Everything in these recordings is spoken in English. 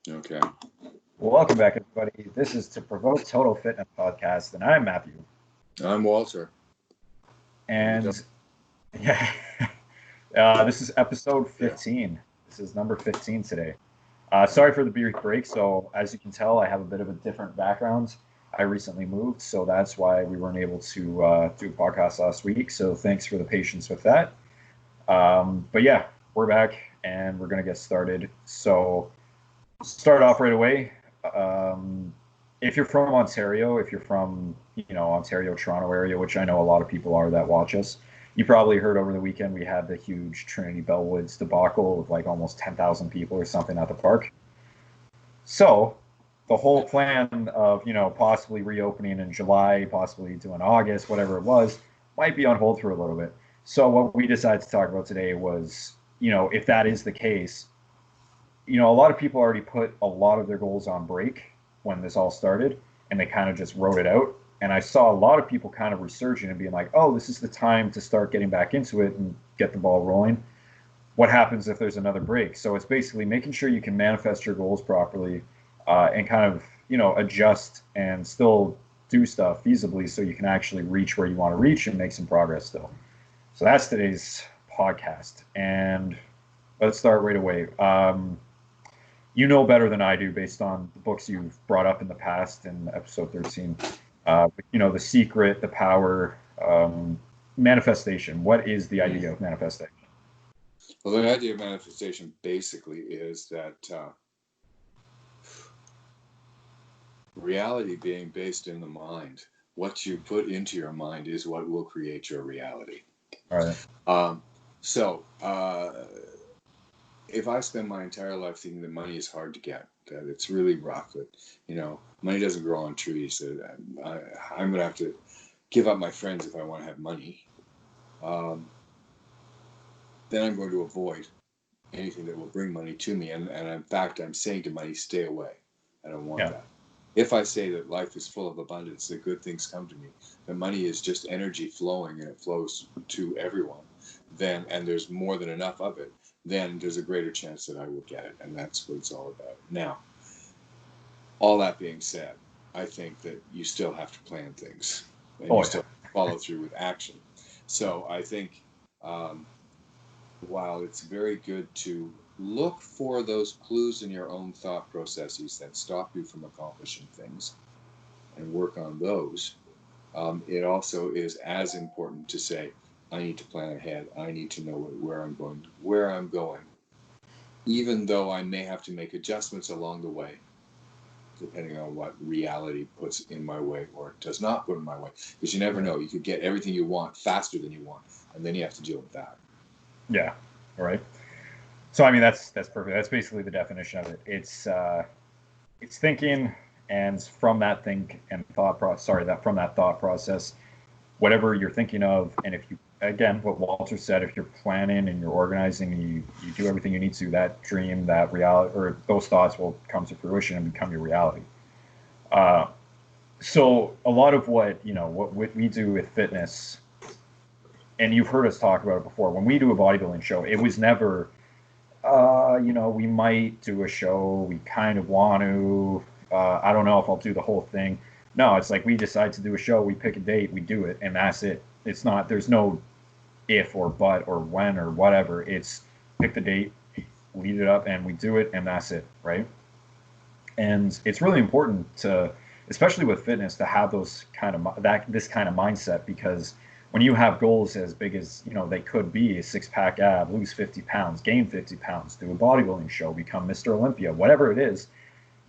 Okay. Well, welcome back, everybody. This is the Provoke Total Fitness Podcast, and I'm Matthew. I'm Walter. How you doing? And yeah, this is episode Yeah. 15. This is number 15 today. Sorry for the brief break. So, as you can tell, I have a bit of a different background. I recently moved, so that's why we weren't able to do a podcast last week. So, thanks for the patience with that. But yeah, we're back and we're going to get started. So, start off right away. Um, if you're from Ontario, if you're from Ontario, Toronto area, which I know a lot of people are that watch us, you probably heard over the weekend we had the huge Trinity Bellwoods debacle with like almost 10,000 people or something at the park. So the whole plan of possibly reopening in July, possibly doing August, whatever it was, might be on hold for a little bit. So what we decided to talk about today was, if that is the case, a lot of people already put a lot of their goals on break when this all started, and they kind of just wrote it out. And I saw a lot of people kind of resurging and being like, "Oh, this is the time to start getting back into it and get the ball rolling." What happens if there's another break? So it's basically making sure you can manifest your goals properly, and kind of adjust and still do stuff feasibly so you can actually reach where you want to reach and make some progress still. So that's today's podcast, and let's start right away. You know better than I do based on the books you've brought up in the past in episode 13. The secret, the power, manifestation. What is the idea of manifestation? Well, the idea of manifestation basically is that reality being based in the mind. What you put into your mind is what will create your reality. All right. Um, so, if I spend my entire life thinking that money is hard to get, that it's really rough, that money doesn't grow on trees, that I'm going to have to give up my friends if I want to have money, um, then I'm going to avoid anything that will bring money to me. And in fact, I'm saying to money, stay away. I don't want Yeah. that. If I say that life is full of abundance, that good things come to me, that money is just energy flowing and it flows to everyone, then, and there's more than enough of it, then there's a greater chance that I will get it. And that's what it's all about. Now, all that being said, I think that you still have to plan things and Oh you yeah. still follow through with action. So I think um, while it's very good to look for those clues in your own thought processes that stop you from accomplishing things and work on those, it also is as important to say, I need to plan ahead. I need to know where I'm going, even though I may have to make adjustments along the way, depending on what reality puts in my way or does not put in my way. Because you never Right. know. You could get everything you want faster than you want, and then you have to deal with that. Yeah. All right. So I mean that's perfect. That's basically the definition of it. It's thinking, and from that think and thought process. Sorry, that from that thought process, whatever you're thinking of, and if you, again, what Walter said, if you're planning and you're organizing and you do everything you need to, that dream, that reality, or those thoughts will come to fruition and become your reality. Uh, so a lot of what we do with fitness, and you've heard us talk about it before. When we do a bodybuilding show, it was never, we might do a show, we kind of want to. I don't know if I'll do the whole thing. No, it's like we decide to do a show, we pick a date, we do it, and that's it. It's not, there's no if or but or when or whatever. It's pick the date, lead it up, and we do it, and that's it, right? And it's really important to, especially with fitness, to have those kind of that this kind of mindset, because when you have goals as big as they could be, a six-pack ab, lose 50 pounds, gain 50 pounds, do a bodybuilding show, become Mr. Olympia, whatever it is,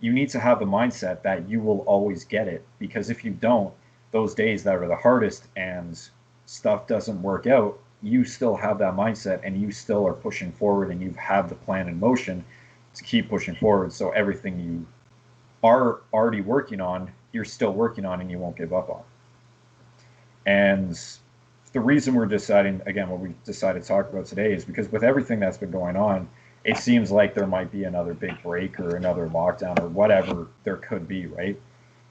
you need to have the mindset that you will always get it. Because if you don't, those days that are the hardest and stuff doesn't work out, you still have that mindset and you still are pushing forward and you have the plan in motion to keep pushing forward. So everything you are already working on, you're still working on and you won't give up on. And the reason we're deciding, again, what we decided to talk about today is because with everything that's been going on, it seems like there might be another big break or another lockdown or whatever there could be, right?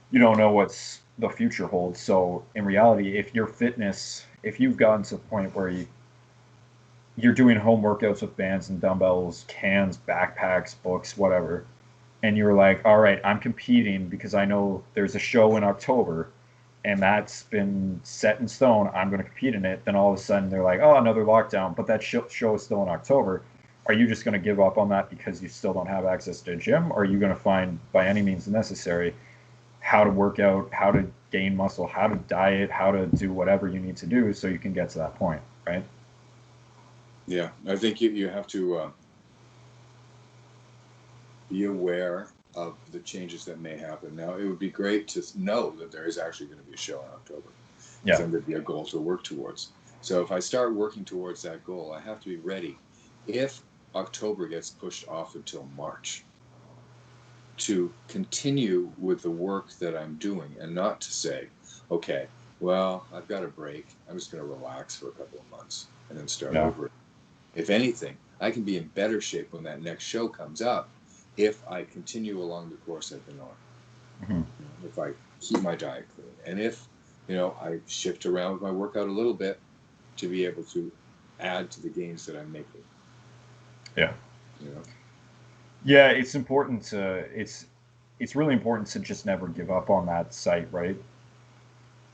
You don't know what's the future holds. So in reality, if your fitness, if you've gotten to a point where you're doing home workouts with bands and dumbbells, cans, backpacks, books, whatever, and you're like, all right, I'm competing because I know there's a show in October and that's been set in stone, I'm going to compete in it, then all of a sudden they're like, oh, another lockdown, but that show is still in October. Are you just going to give up on that because you still don't have access to a gym? Or are you going to find, by any means necessary, how to work out, how to gain muscle, how to diet, how to do whatever you need to do so you can get to that point, right? Yeah, I think you have to be aware of the changes that may happen. Now, it would be great to know that there is actually going to be a show in October, because Yeah. then there'd be a goal to work towards. So if I start working towards that goal, I have to be ready. If October gets pushed off until March, to continue with the work that I'm doing, and not to say, okay, well, I've got a break. I'm just going to relax for a couple of months and then start Yeah. over. If anything, I can be in better shape when that next show comes up if I continue along the course I've been on. Mm-hmm. If I keep my diet clean, and if I shift around with my workout a little bit to be able to add to the gains that I'm making. Yeah. You know. Yeah, it's important to it's really important to just never give up on that site, right?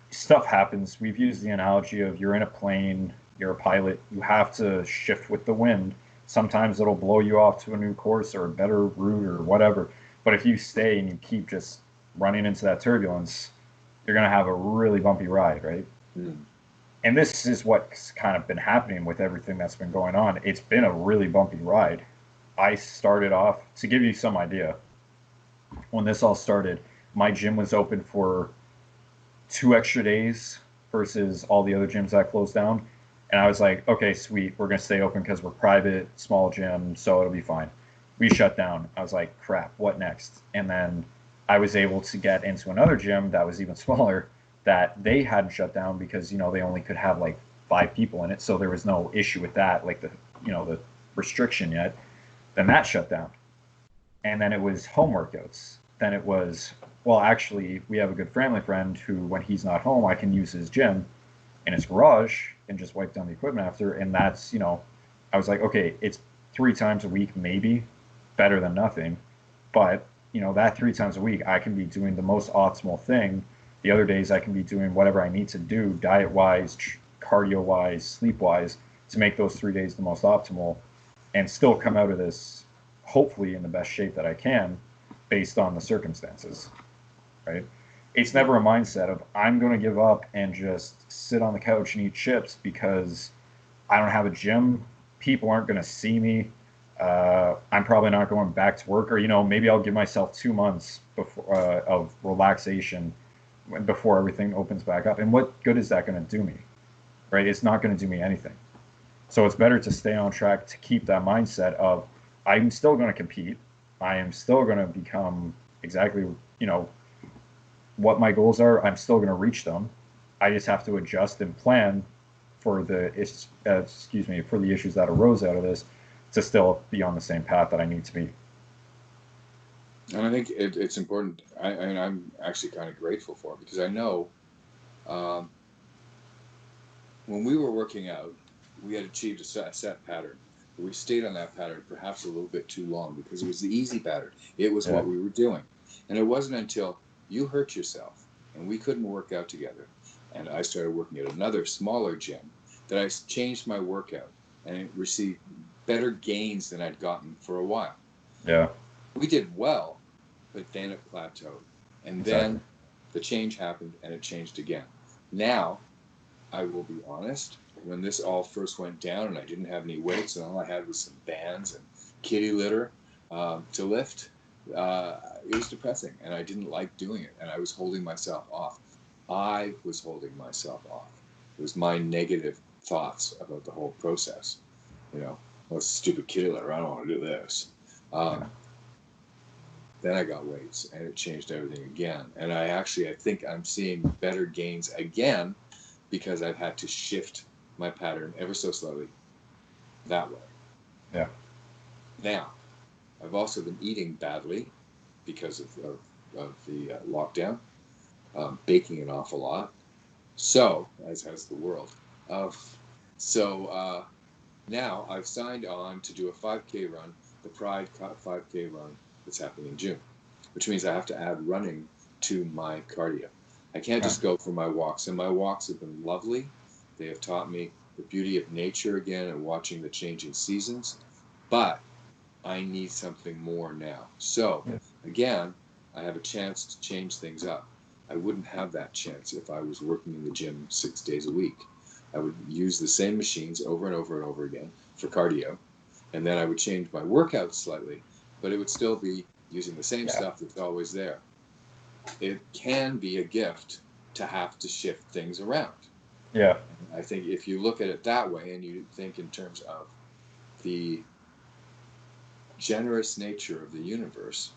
Stuff happens. We've used the analogy of you're in a plane, you're a pilot, you have to shift with the wind. Sometimes it'll blow you off to a new course or a better route or whatever. But if you stay and you keep just running into that turbulence, you're going to have a really bumpy ride, right? Mm. And this is what's kind of been happening with everything that's been going on. It's been a really bumpy ride. I started off, to give you some idea, when this all started, my gym was open for 2 extra days versus all the other gyms that closed down. And I was like, okay, sweet, we're gonna stay open because we're private, small gym, so it'll be fine. We shut down. I was like, crap, what next? And then I was able to get into another gym that was even smaller that they hadn't shut down because they only could have like 5 people in it, so there was no issue with that, like the restriction yet. Then that shut down, and then it was home workouts. Then it was, well, actually, we have a good family friend who, when he's not home, I can use his gym in his garage and just wipe down the equipment after. And that's, I was like, okay, it's 3 times a week, maybe better than nothing. But, that 3 times a week, I can be doing the most optimal thing. The other days, I can be doing whatever I need to do, diet wise, cardio wise, sleep wise, to make those 3 days the most optimal and still come out of this hopefully in the best shape that I can based on the circumstances, right? It's never a mindset of I'm going to give up and just sit on the couch and eat chips because I don't have a gym. People aren't going to see me. I'm probably not going back to work, or maybe I'll give myself 2 months before of relaxation before everything opens back up. And what good is that going to do me, right? It's not going to do me anything. So it's better to stay on track to keep that mindset of I'm still going to compete. I am still going to become exactly, what my goals are. I'm still going to reach them. I just have to adjust and plan for for the issues that arose out of this to still be on the same path that I need to be. And I think it's important. I'm actually kind of grateful for it, because I know um, when we were working out, we had achieved a set pattern. But we stayed on that pattern perhaps a little bit too long because it was the easy pattern. It was Yeah. what we were doing. And it wasn't until you hurt yourself and we couldn't work out together, and I started working at another smaller gym, that I changed my workout and received better gains than I'd gotten for a while. Yeah. We did well, but then it plateaued. And Exactly. then the change happened and it changed again. Now, I will be honest, when this all first went down and I didn't have any weights and all I had was some bands and kitty litter to lift, it was depressing and I didn't like doing it, and I was holding myself off. I was holding myself off. It was my negative thoughts about the whole process. Well, stupid kitty litter, I don't want to do this. Yeah. Then I got weights and it changed everything again. And I think I'm seeing better gains again because I've had to shift my pattern ever so slowly that way. Yeah. Now, I've also been eating badly because of the lockdown, baking an awful lot. So, as has the world. Uh, now I've signed on to do a 5K run, the Pride 5K run, that's happening in June, which means I have to add running to my cardio. I can't just go for my walks, and my walks have been lovely. They have taught me the beauty of nature again and watching the changing seasons, but I need something more now. So, Yeah. again, I have a chance to change things up. I wouldn't have that chance if I was working in the gym 6 days a week. I would use the same machines over and over and over again for cardio, and then I would change my workouts slightly, but it would still be using the same stuff that's always there. It can be a gift to have to shift things around. Yeah. I think if you look at it that way and you think in terms of the generous nature of the universe,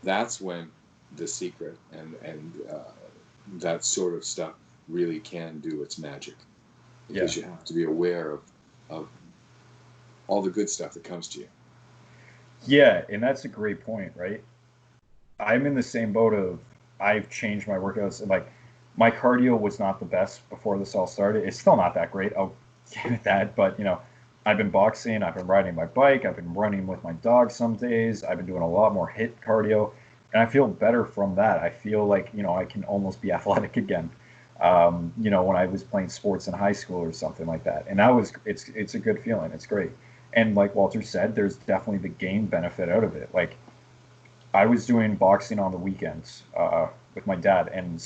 that's when the secret and that sort of stuff really can do its magic, because you have to be aware of all the good stuff that comes to you. Yeah, and that's a great point, right? I'm in the same boat of I've changed my workouts. And like my cardio was not the best before this all started. It's still not that great. I'll give it that. But I've been boxing. I've been riding my bike. I've been running with my dog some days. I've been doing a lot more HIIT cardio, and I feel better from that. I feel like I can almost be athletic again. When I was playing sports in high school or something like that, and it's a good feeling. It's great. And like Walter said, there's definitely the game benefit out of it. Like I was doing boxing on the weekends with my dad, and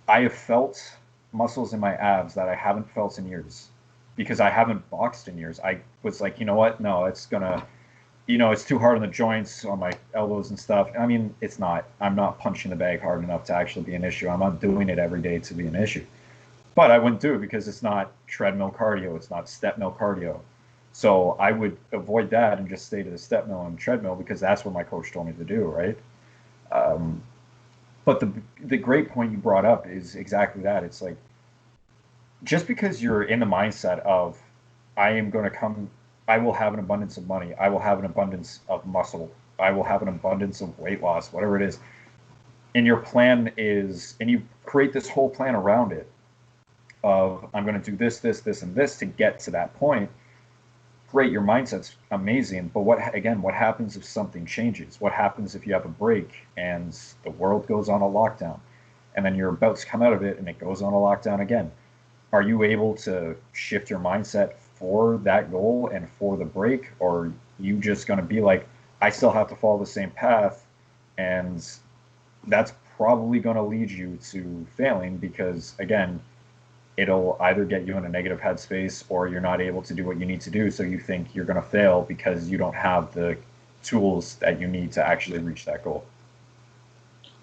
I have felt muscles in my abs that I haven't felt in years because I haven't boxed in years. I was like, you know what? No, it's too hard on the joints, on my elbows and stuff. I mean, it's not. I'm not punching the bag hard enough to actually be an issue. I'm not doing it every day to be an issue. But I wouldn't do it because it's not treadmill cardio. It's not step mill cardio. So I would avoid that and just stay to the step mill and treadmill because that's what my coach told me to do, right? Um, but the great point you brought up is exactly that. It's like just because you're in the mindset of I am going to come, I will have an abundance of money, I will have an abundance of muscle, I will have an abundance of weight loss, whatever it is, and your plan is, and you create this whole plan around it of I'm going to do this, this, this, and this to get to that point. Great, your mindset's amazing, but what happens if something changes? What happens if you have a break and the world goes on a lockdown, and then you're about to come out of it and it goes on a lockdown again? Are you able to shift your mindset for that goal and for the break, or are you just going to be like, I still have to follow the same path, and that's probably going to lead you to failing because again, it'll either get you in a negative headspace or you're not able to do what you need to do. So you think you're going to fail because you don't have the tools that you need to actually reach that goal.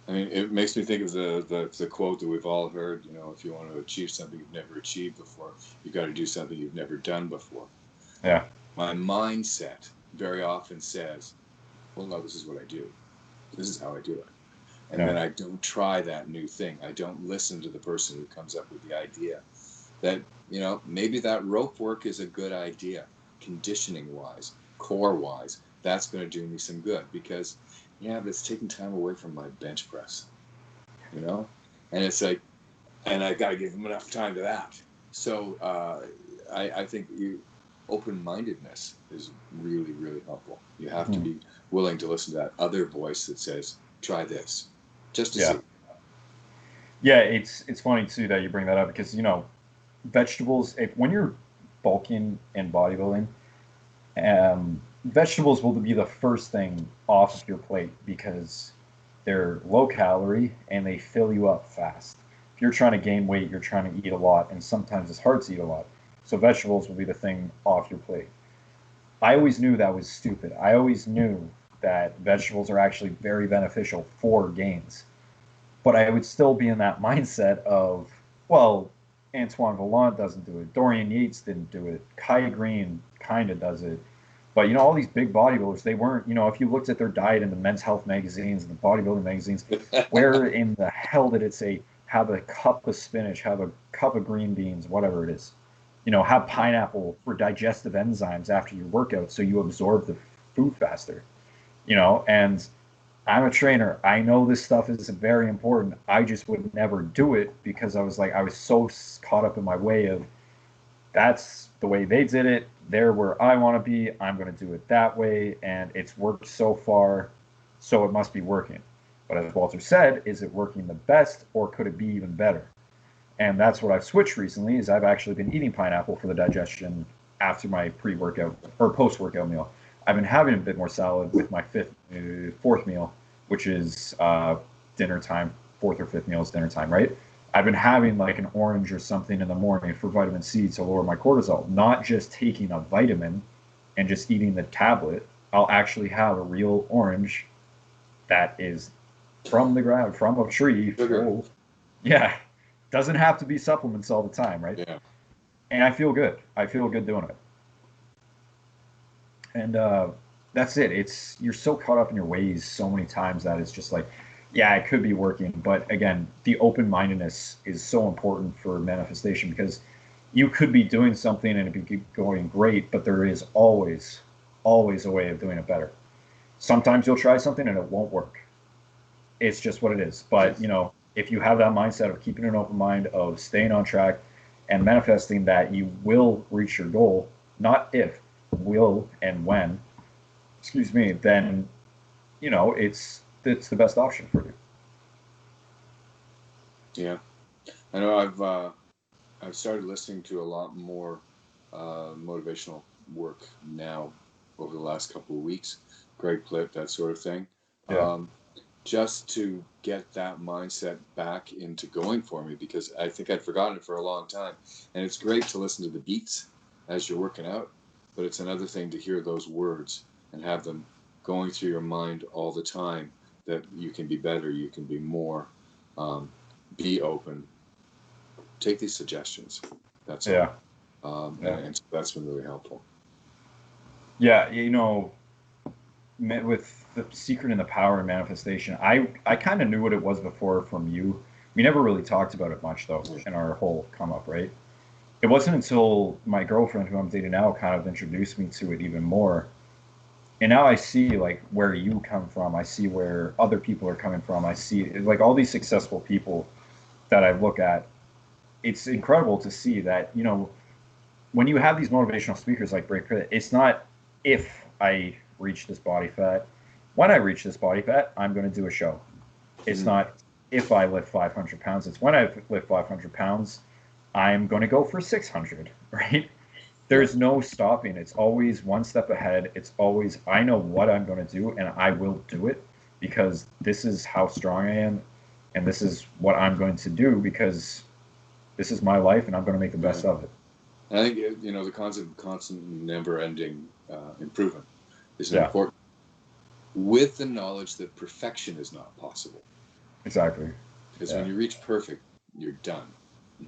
I mean, it makes me think of the quote that we've all heard, if you want to achieve something you've never achieved before, you've got to do something you've never done before. Yeah. My mindset very often says, well, no, this is what I do. This is how I do it. And then I don't try that new thing. I don't listen to the person who comes up with the idea that, maybe that rope work is a good idea, conditioning wise, core wise. That's going to do me some good because, but it's taking time away from my bench press, and it's like, and I got to give them enough time to that. So I think open-mindedness is really, really helpful. You have to be willing to listen to that other voice that says, try this. Just to see. Yeah, it's funny too that you bring that up because vegetables. When you're bulking and bodybuilding, vegetables will be the first thing off of your plate because they're low calorie and they fill you up fast. If you're trying to gain weight, you're trying to eat a lot, and sometimes it's hard to eat a lot. So vegetables will be the thing off your plate. I always knew that was stupid. I always knew that vegetables are actually very beneficial for gains. But I would still be in that mindset of, well, Antoine Volant doesn't do it. Dorian Yates didn't do it. Kai Green kind of does it. But, all these big bodybuilders, they weren't, if you looked at their diet in the men's health magazines and the bodybuilding magazines, where in the hell did it say, have a cup of spinach, have a cup of green beans, whatever it is? Have pineapple for digestive enzymes after your workout so you absorb the food faster. And I'm a trainer. I know this stuff is very important. I just would never do it because I was so caught up in my way of that's the way they did it. They're where I want to be. I'm going to do it that way. And it's worked so far, so it must be working. But as Walter said, is it working the best or could it be even better? And that's what I've switched recently is I've actually been eating pineapple for the digestion after my pre-workout or post-workout meal. I've been having a bit more salad with my fourth meal, which is dinner time. Fourth or fifth meal is dinner time, right? I've been having like an orange or something in the morning for vitamin C to lower my cortisol, not just taking a vitamin and just eating the tablet. I'll actually have a real orange that is from the ground, from a tree. Full, yeah, doesn't have to be supplements all the time, right? Yeah. And I feel good. I feel good doing it. And that's it. It's you're so caught up in your ways so many times that it's just like, yeah, it could be working. But again, the open-mindedness is so important for manifestation because you could be doing something and it be going great, but there is always, always a way of doing it better. Sometimes you'll try something and it won't work. It's just what it is. But, you know, if you have that mindset of keeping an open mind, of staying on track and manifesting that you will reach your goal, not if, will and when, excuse me, then, you know, it's the best option for you. Yeah. I know I've started listening to a lot more motivational work now over the last couple of weeks. Greg Plitt, that sort of thing. Yeah. Just to get that mindset back into going for me because I think I'd forgotten it for a long time. And it's great to listen to the beats as you're working out, but it's another thing to hear those words and have them going through your mind all the time that you can be better, you can be more, be open, take these suggestions. That's yeah. all. And so that's been really helpful. Yeah, you know, with the secret and the power of manifestation, I kind of knew what it was before from you. We never really talked about it much though in our whole come up, right? It wasn't until my girlfriend, who I'm dating now, kind of introduced me to it even more. And now I see like where you come from. I see where other people are coming from. I see like all these successful people that I look at. It's incredible to see that, you know, when you have these motivational speakers like Greg Plitt, it's not if I reach this body fat. When I reach this body fat, I'm going to do a show. It's not if I lift 500 pounds. It's when I lift 500 pounds, I'm going to go for 600, right? There's no stopping. It's always one step ahead. It's always, I know what I'm going to do and I will do it because this is how strong I am and this is what I'm going to do because this is my life and I'm going to make the best of it. And I think, you know, the concept of constant, never-ending improvement is important with the knowledge that perfection is not possible. Exactly. Because when you reach perfect, you're done.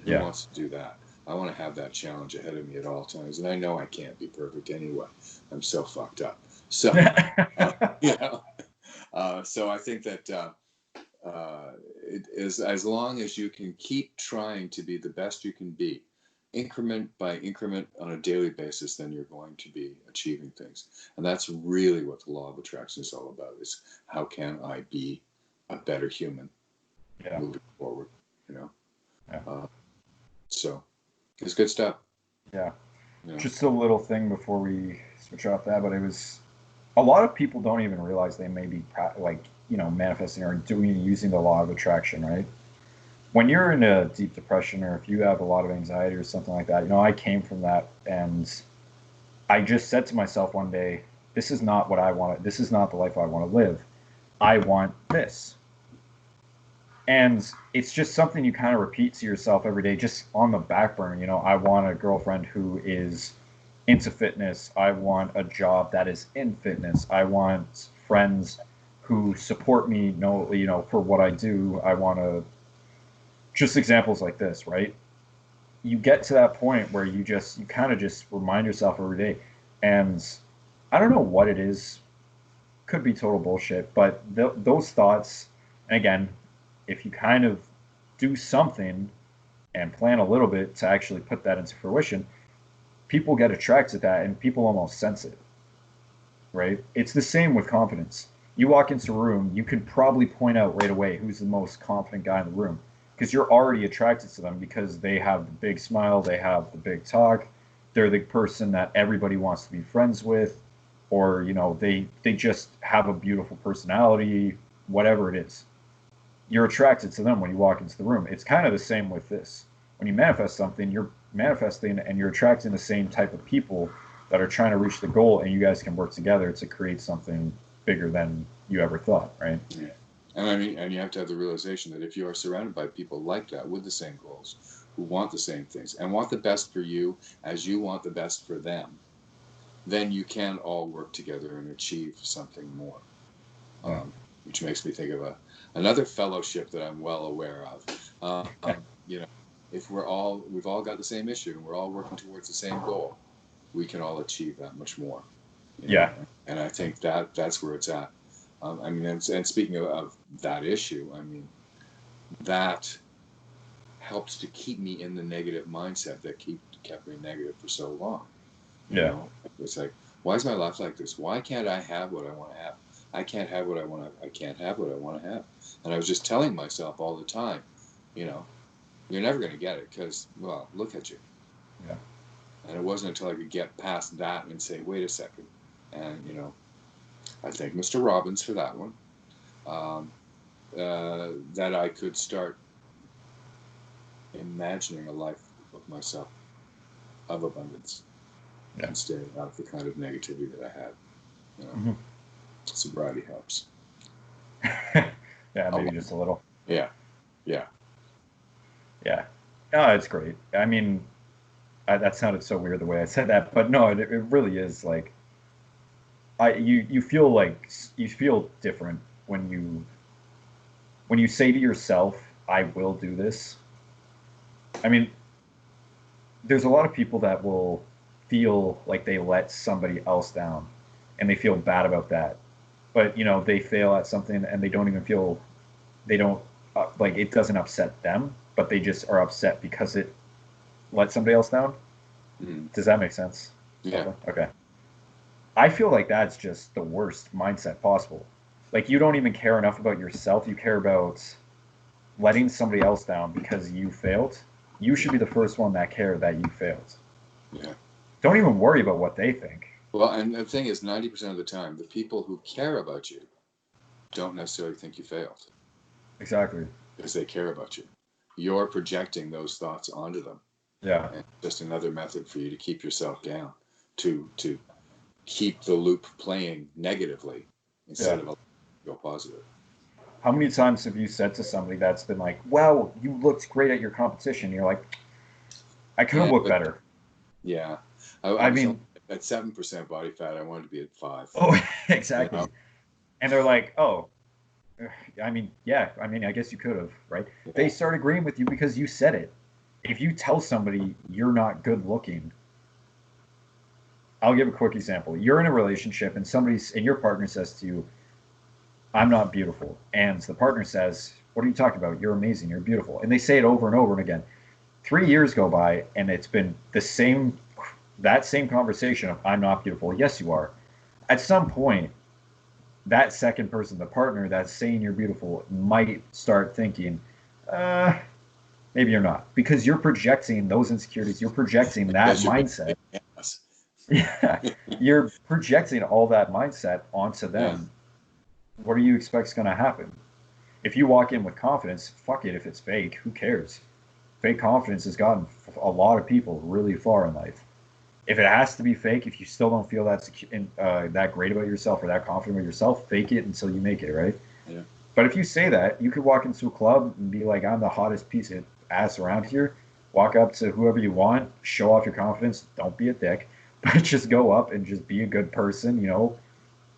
Who wants to do that? I want to have that challenge ahead of me at all times. And I know I can't be perfect anyway. I'm so fucked up. So, you know, so I think that it is, as long as you can keep trying to be the best you can be, increment by increment on a daily basis, then you're going to be achieving things. And that's really what the law of attraction is all about, is how can I be a better human moving forward, you know? So it's good stuff. Yeah. Just a little thing before we switch off that, but it was a lot of people don't even realize they may be like, you know, manifesting or using the law of attraction, right? When you're in a deep depression or if you have a lot of anxiety or something like that, you know, I came from that and I just said to myself one day, this is not what I want. This is not the life I want to live. I want this. And it's just something you kind of repeat to yourself every day, just on the back burner. You know, I want a girlfriend who is into fitness. I want a job that is in fitness. I want friends who support me, you know, for what I do. I want to, just examples like this, right? You get to that point where you kind of just remind yourself every day. And I don't know what it is. Could be total bullshit, but those thoughts, and again, if you kind of do something and plan a little bit to actually put that into fruition, people get attracted to that and people almost sense it, right? It's the same with confidence. You walk into a room, you can probably point out right away who's the most confident guy in the room because you're already attracted to them because they have the big smile, they have the big talk, they're the person that everybody wants to be friends with, or they just have a beautiful personality, whatever it is. You're attracted to them when you walk into the room. It's kind of the same with this. When you manifest something, you're manifesting and you're attracting the same type of people that are trying to reach the goal, and you guys can work together to create something bigger than you ever thought, right? Yeah. And I mean, and you have to have the realization that if you are surrounded by people like that with the same goals, who want the same things and want the best for you as you want the best for them, then you can all work together and achieve something more. Yeah. Which makes me think of another fellowship that I'm well aware of. If we've all got the same issue and we're all working towards the same goal, we can all achieve that much more. Yeah. And I think that's where it's at. I mean, and speaking of that issue, I mean, that helps to keep me in the negative mindset that kept me negative for so long. You know, it's like, why is my life like this? Why can't I have what I want to have? I can't have what I want to. I can't have what I want to have. And I was just telling myself all the time, you're never going to get it because, well, look at you. Yeah. And it wasn't until I could get past that and say, wait a second. And, I thank Mr. Robbins for that one. That I could start imagining a life of myself, of abundance, instead of the kind of negativity that I had. Sobriety helps. Yeah, maybe just a little. Yeah. No, it's great. I mean, that sounded so weird the way I said that, but no, it really is like, you feel different when you say to yourself, I will do this. I mean, there's a lot of people that will feel like they let somebody else down and they feel bad about that. But, they fail at something and they don't like, it doesn't upset them, but they just are upset because it let somebody else down. Mm-hmm. Does that make sense? Yeah. Okay. I feel like that's just the worst mindset possible. Like, you don't even care enough about yourself. You care about letting somebody else down because you failed. You should be the first one that care that you failed. Yeah. Don't even worry about what they think. Well, and the thing is, 90% of the time, the people who care about you don't necessarily think you failed. Exactly. Because they care about you. You're projecting those thoughts onto them. Yeah. And just another method for you to keep yourself down, to keep the loop playing negatively instead of go positive. How many times have you said to somebody that's been like, "Well, you looked great at your competition." You're like, "I could have looked better." Yeah. I mean, at 7% body fat, I wanted to be at 5. Oh, exactly. And they're like, "Oh, I mean, yeah. I mean, I guess you could have, right?" Yeah. They start agreeing with you because you said it. If you tell somebody you're not good looking, I'll give a quick example. You're in a relationship and your partner says to you, "I'm not beautiful." And the partner says, "What are you talking about? You're amazing. You're beautiful." And they say it over and over and again. 3 years go by and it's been that same conversation of, "I'm not beautiful." Yes, you are. At some point, that second person, the partner that's saying you're beautiful, might start thinking, maybe you're not, because you're projecting those insecurities. You're projecting that mindset. Yes. Yeah, you're projecting all that mindset onto them. Yeah. What do you expect is going to happen? If you walk in with confidence, fuck it if it's fake. Who cares? Fake confidence has gotten a lot of people really far in life. If it has to be fake, if you still don't feel that great about yourself or that confident about yourself, fake it until you make it, right? Yeah. But if you say that, you could walk into a club and be like, "I'm the hottest piece of ass around here." Walk up to whoever you want, show off your confidence. Don't be a dick, but just go up and just be a good person.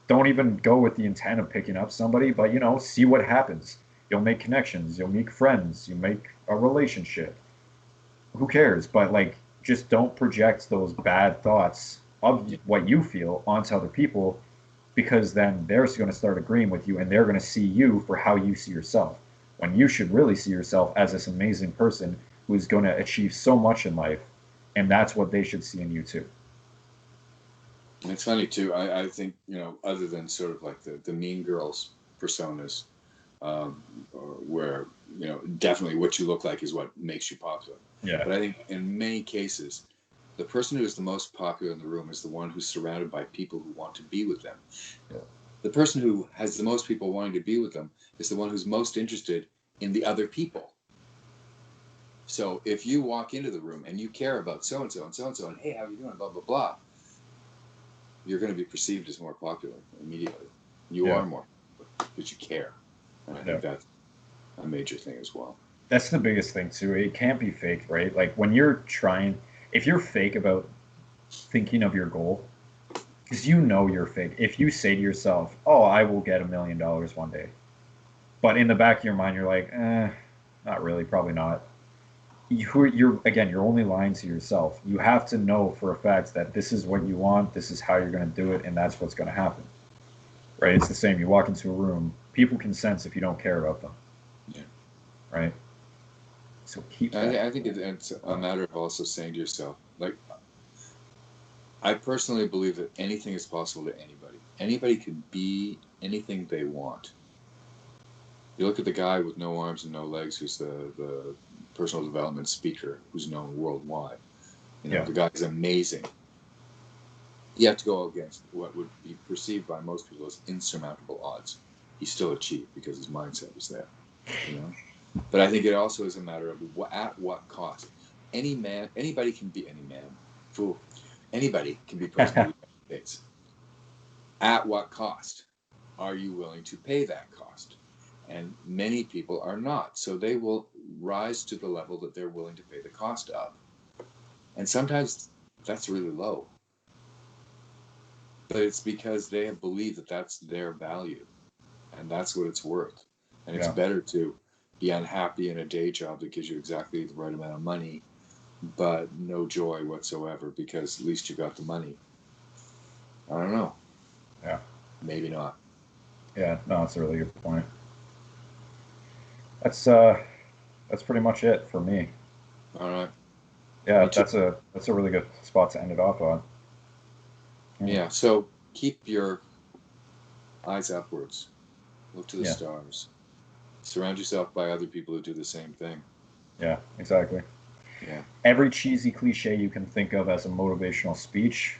Don't even go with the intent of picking up somebody, but see what happens. You'll make connections. You'll make friends. You make a relationship. Who cares? But just don't project those bad thoughts of what you feel onto other people, because then they're going to start agreeing with you and they're going to see you for how you see yourself, when you should really see yourself as this amazing person who's going to achieve so much in life, and that's what they should see in you too. It's funny too. I think, other than sort of like the mean girls personas, where, definitely what you look like is what makes you popular. Yeah. But I think in many cases, The person who is the most popular in the room is the one who's surrounded by people who want to be with them. Yeah. The person who has the most people wanting to be with them is the one who's most interested in the other people. So if you walk into the room and you care about so-and-so and so-and-so, and hey, how are you doing, blah, blah, blah, you're going to be perceived as more popular immediately. You are more, because you care. And I think that's a major thing as well. That's the biggest thing too. It can't be fake, right? Like when you're trying, if you're fake about thinking of your goal, because you know you're fake. If you say to yourself, "Oh, I will get $1 million one day," but in the back of your mind, you're like, not really, probably not. You're only lying to yourself. You have to know for a fact that this is what you want, this is how you're going to do it, and that's what's going to happen. Right? It's the same. You walk into a room, people can sense if you don't care about them. Yeah. Right? So keep that. I think it's a matter of also saying to yourself, like, I personally believe that anything is possible to anybody. Anybody can be anything they want. You look at the guy with no arms and no legs who's the personal development speaker who's known worldwide. The guy's amazing. You have to go against what would be perceived by most people as insurmountable odds. He still achieved because his mindset was there. But I think it also is a matter of at what cost. Anybody can be any man. Fool. Anybody can be president of the United States. At what cost are you willing to pay that cost? And many people are not. So they will rise to the level that they're willing to pay the cost of. And sometimes that's really low. But it's because they have believed that that's their value. And that's what it's worth. And it's better to be unhappy in a day job that gives you exactly the right amount of money, but no joy whatsoever, because at least you got the money. I don't know. Yeah. Maybe not. Yeah, no, that's a really good point. That's pretty much it for me. All right. Yeah, that's a really good spot to end it off on. Yeah, so keep your eyes upwards. Look to the stars. Surround yourself by other people who do the same thing. Yeah, exactly. Yeah. Every cheesy cliche you can think of as a motivational speech,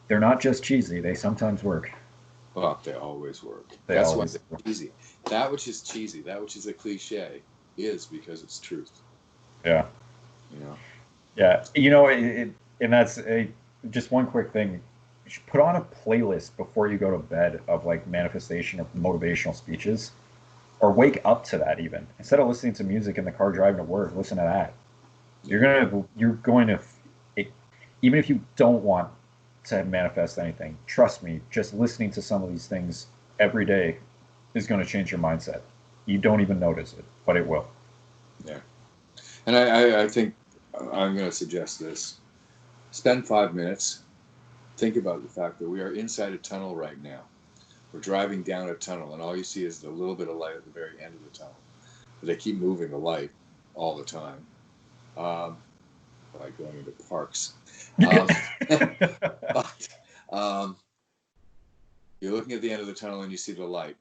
they're not just cheesy, they sometimes work. Well, they always work. That's why they're cheesy. That which is cheesy, that which is a cliche, is because it's truth. Yeah. Yeah. And that's just one quick thing. You should put on a playlist before you go to bed of like manifestation or motivational speeches, or wake up to that even. Instead of listening to music in the car driving to work, listen to that. You're going to, even if you don't want to manifest anything, trust me, just listening to some of these things every day is going to change your mindset. You don't even notice it, but it will. Yeah. And I think I'm going to suggest this. Spend 5 minutes. Think about the fact that we are inside a tunnel right now. We're driving down a tunnel, and all you see is the little bit of light at the very end of the tunnel. But they keep moving the light all the time, like going into parks. But you're looking at the end of the tunnel, and you see the light.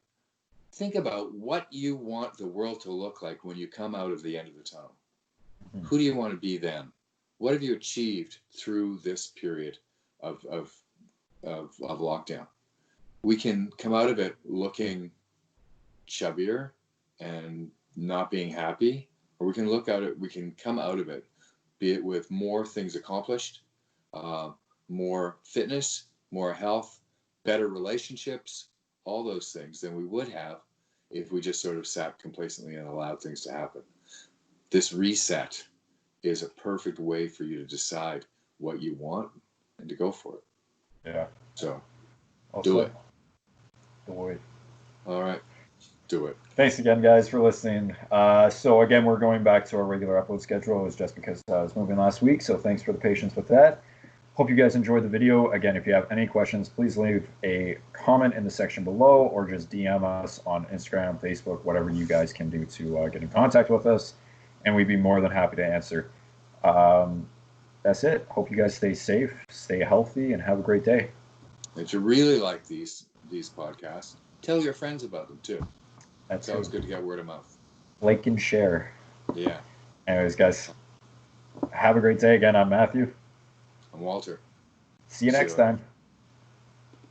Think about what you want the world to look like when you come out of the end of the tunnel. Mm-hmm. Who do you want to be then? What have you achieved through this period of lockdown? We can come out of it looking chubbier and not being happy, or we can come out of it, be it with more things accomplished, more fitness, more health, better relationships, all those things than we would have if we just sort of sat complacently and allowed things to happen. This reset is a perfect way for you to decide what you want and to go for it. Yeah. So also, do it. Do it. All right. Do it. Thanks again, guys, for listening. So again, we're going back to our regular upload schedule. It was just because I was moving last week, so thanks for the patience with that. Hope you guys enjoyed the video. Again, if you have any questions, please leave a comment in the section below or just DM us on Instagram, Facebook, whatever you guys can do to get in contact with us, and we'd be more than happy to answer. That's it. Hope you guys stay safe, stay healthy, and have a great day. If you really like these podcasts, tell your friends about them too. It's always good to get word of mouth. Like and share. Yeah. Anyways, guys, have a great day. Again, I'm Matthew. I'm Walter. See you next See you. time.